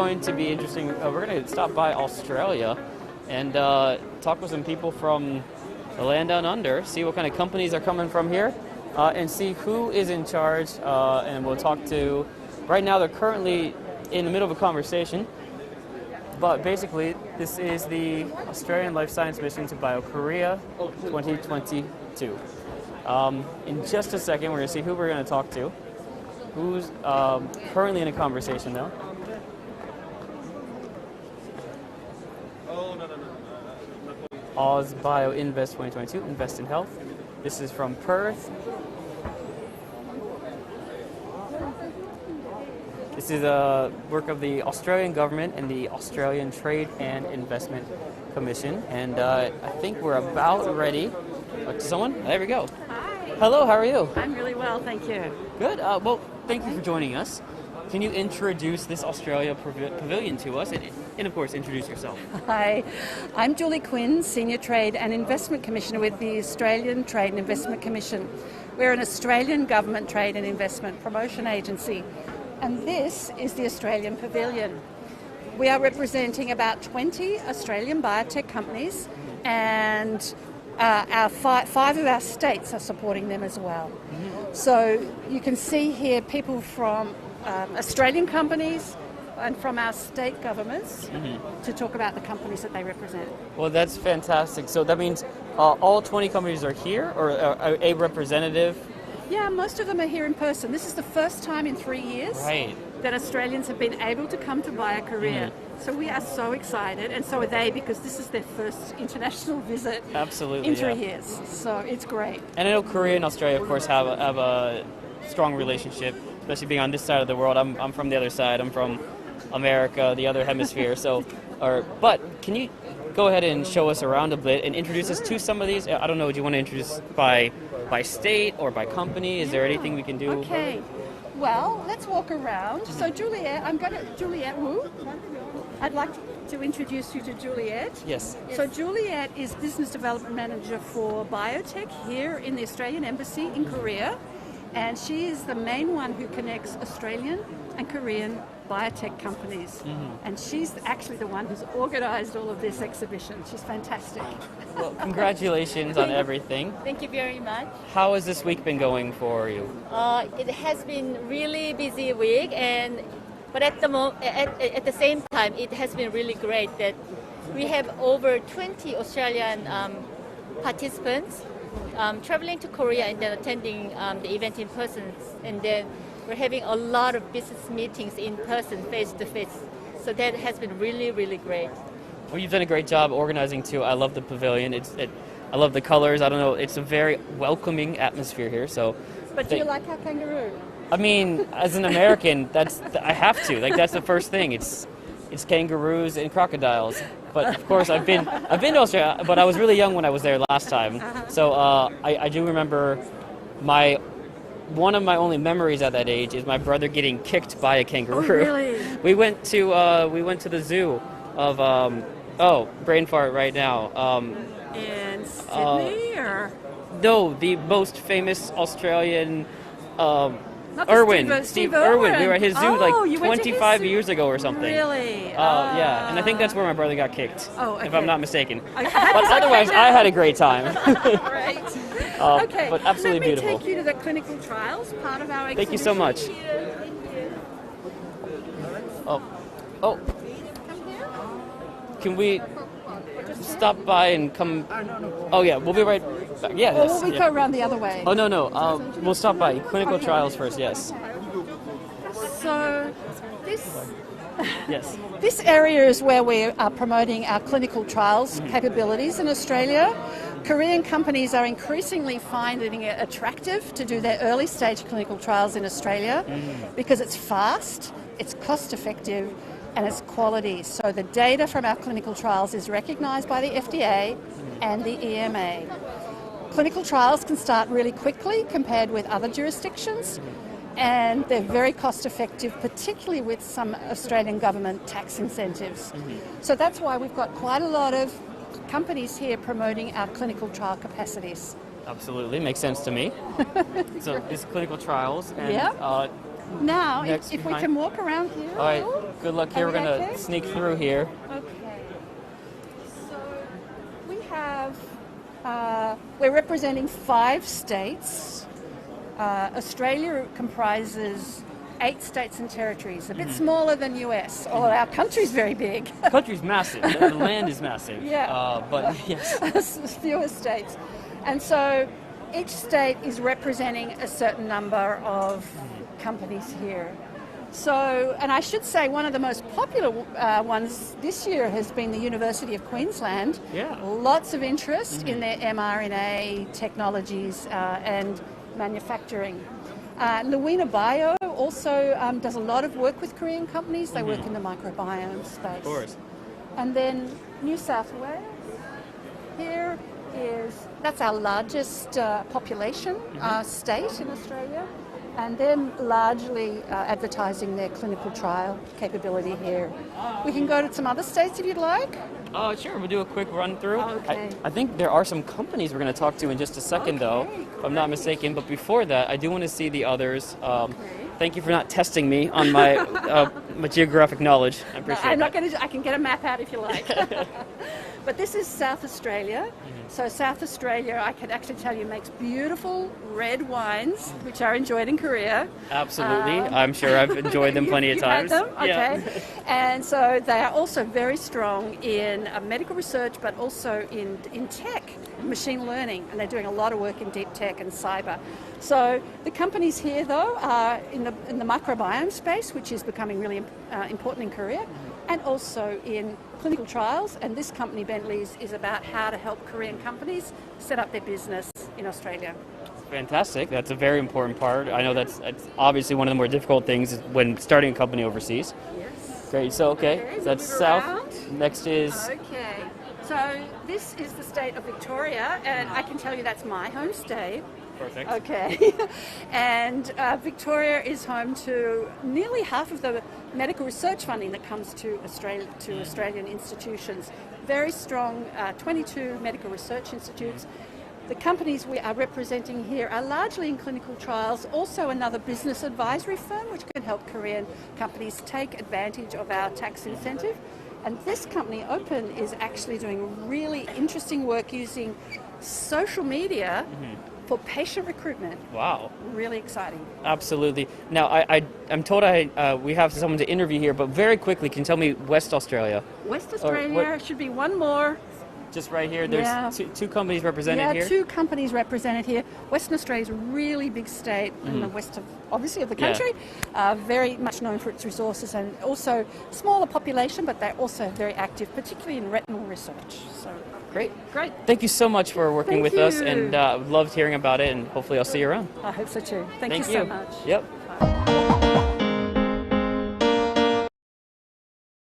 going to be interesting. We're going to stop by Australia and talk with some people from the land down under, see what kind of companies are coming from here, and see who is in charge. And we'll talk to, right now they're currently in the middle of a conversation, but basically this is the Australian Life Science Mission to BioKorea 2022. In just a second, we're going to see who we're going to talk to, who's currently in a conversation though. Oz Bio Invest 2022, Invest in Health. This is from Perth. This is a work of the Australian government and the Australian Trade and Investment Commission. And I think we're about ready. Someone? There we go. Hi. Hello, how are you? I'm really well, thank you. Good. Well, thank you for joining us. Can you introduce this Australia Pavilion to us? And of course, introduce yourself. Hi, I'm Julie Quinn, Senior Trade and Investment Commissioner with the Australian Trade and Investment Commission. We're an Australian government trade and investment promotion agency, and this is the Australian Pavilion. We are representing about 20 Australian biotech companies, and our five of our states are supporting them as well. Mm-hmm. So you can see here people from Australian companies and from our state governments to talk about the companies that they represent. Well, that's fantastic. So that means all 20 companies are here, or a representative? Yeah, most of them are here in person. This is the first time in 3 years that Australians have been able to come to BioKorea. So we are so excited, and so are they, because this is their first international visit in 3 years. So it's great. And I know Korea and Australia, of course, have a strong relationship, especially being on this side of the world. I'm from the other side. I'm from America, the other hemisphere. But can you go ahead and show us around a bit and introduce us to some of these? I don't know. Do you want to introduce by state or by company? Is there anything we can do? Okay. Well, let's walk around. So Juliet Wu. I'd like to introduce you to Juliet. Yes. So Juliet is Business Development Manager for Biotech here in the Australian Embassy in Korea. And she is the main one who connects Australian and Korean biotech companies. And she's actually the one who's organized all of this exhibition. She's fantastic. Well, congratulations on everything. Thank you very much. How has this week been going for you? It has been really busy week, but at the same time, it has been really great that we have over 20 Australian participants traveling to Korea and then attending the event in person, and then we're having a lot of business meetings in person, face to face. So that has been really, really great. Well, you've done a great job organizing too. I love the pavilion. I love the colors. I don't know. It's a very welcoming atmosphere here. But do you like our kangaroo? I mean, as an American, I have to. That's the first thing. It's kangaroos and crocodiles. But of course, I've been to Australia, but I was really young when I was there last time. So I do remember one of my only memories at that age is my brother getting kicked by a kangaroo. Oh, really? We went to the zoo of brain fart right now. In Sydney or? No, the most famous Australian. Steve Irwin. We were at his zoo 25 years ago or something. Really? Yeah, and I think that's where my brother got kicked, okay. if I'm not mistaken. But otherwise, I had a great time. Right. Okay. But absolutely beautiful. Let me take you to the clinical trials part of our exhibition. Thank you so much. Thank you. Oh. Can we stop by and come? Oh yeah, we'll be right back. Yeah. Or will we go around the other way? Oh no. We'll stop by clinical trials first. Yes. So Yes. This area is where we are promoting our clinical trials capabilities in Australia. Korean companies are increasingly finding it attractive to do their early stage clinical trials in Australia because it's fast, it's cost effective, and it's quality. So the data from our clinical trials is recognised by the FDA and the EMA. Clinical trials can start really quickly compared with other jurisdictions, and they're very cost effective, particularly with some Australian government tax incentives. So that's why we've got quite a lot of companies here promoting our clinical trial capacities. Absolutely, makes sense to me. So these clinical trials, and Now, Next if we behind. can walk around here. All right, good luck here. Are We're we going to okay? sneak through here. Okay. So we have, we're representing 5 states. Australia comprises 8 states and territories, a bit smaller than US, although our country's very big. The country's massive. The land is massive. Yeah. But yes. Fewer states. And so each state is representing a certain number of companies here. So, and I should say one of the most popular ones this year has been the University of Queensland. Yeah. Lots of interest in their mRNA technologies and manufacturing. Luina Bio also does a lot of work with Korean companies. They work in the microbiome space. Of course. And then New South Wales. Here that's our largest population state in Australia. And they're largely advertising their clinical trial capability here. We can go to some other states if you'd like. Sure, we'll do a quick run through. Okay. I think there are some companies we're going to talk to in just a second, though, if I'm not mistaken. But before that, I do want to see the others. Thank you for not testing me on my my geographic knowledge. I appreciate it. I'm not going to. I can get a map out if you like. But this is South Australia. So South Australia, I can actually tell you, makes beautiful red wines, which are enjoyed in Korea. Absolutely. I'm sure I've enjoyed them plenty of times. You've had them? Yeah. Okay. And so they are also very strong in medical research, but also in tech, machine learning, and they're doing a lot of work in deep tech and cyber. So the companies here, though, are in the microbiome space, which is becoming really important in Korea, and also in clinical trials. And this company, Bentley's, is about how to help Korean companies set up their business in Australia. Fantastic. That's a very important part. I know that's obviously one of the more difficult things when starting a company overseas. Yes. Great. So, okay, so that's move south. around. Next is... Okay. So this is the state of Victoria, and I can tell you that's my home state. Perfect. Okay. And Victoria is home to nearly half of the medical research funding that comes to Australian institutions. Very strong, 22 medical research institutes. The companies we are representing here are largely in clinical trials, also another business advisory firm which can help Korean companies take advantage of our tax incentive. And this company, Open, is actually doing really interesting work using social media for patient recruitment. Wow. Really exciting. Absolutely. Now, I'm told we have someone to interview here, but very quickly, can you tell me West Australia? West Australia should be one more. Just right here, there's two companies represented here? Yeah, 2 companies represented here. Western Australia is a really big state in the west of the country. Very much known for its resources and also smaller population, but they're also very active, particularly in retinal research. So Great. great. Thank you so much for working Thank with us, you. and loved hearing about it, and hopefully I'll see you around. I hope so too. Thank you you. so much. Yep.